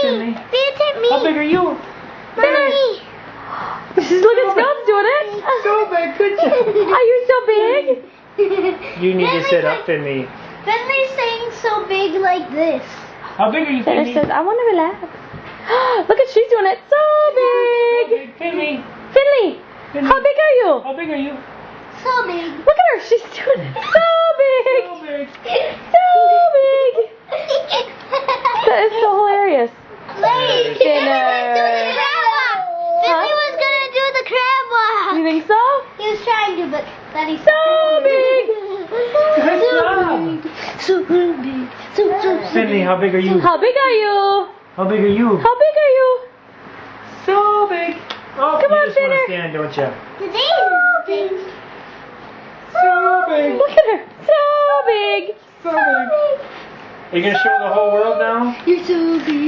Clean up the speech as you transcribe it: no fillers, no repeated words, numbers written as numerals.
Finley. How big are you? Finley. Look at Scott's doing it. So big, good job. Are you so big? You need to sit up, Finley. Finley's saying so big like this. How big are you, Finley Finley? says, I want to relax. Look at she's doing it. So big. Finley. Finley, how big are you? How big are you? So big. Look at her. She's doing it. So big. So big. So big. That is so hilarious. Wait. Dinner. Finley was gonna do the crab walk. You think so? He was trying to, but Daddy So big. Good job. So big. So Finley, how big are you? How big are you? How big are you? How big are you? So big. Oh, Come you on, just want to Finner. stand, don't you? So big. So big. Look at her. So big. So big. Are you going to show the whole world now? You're so big.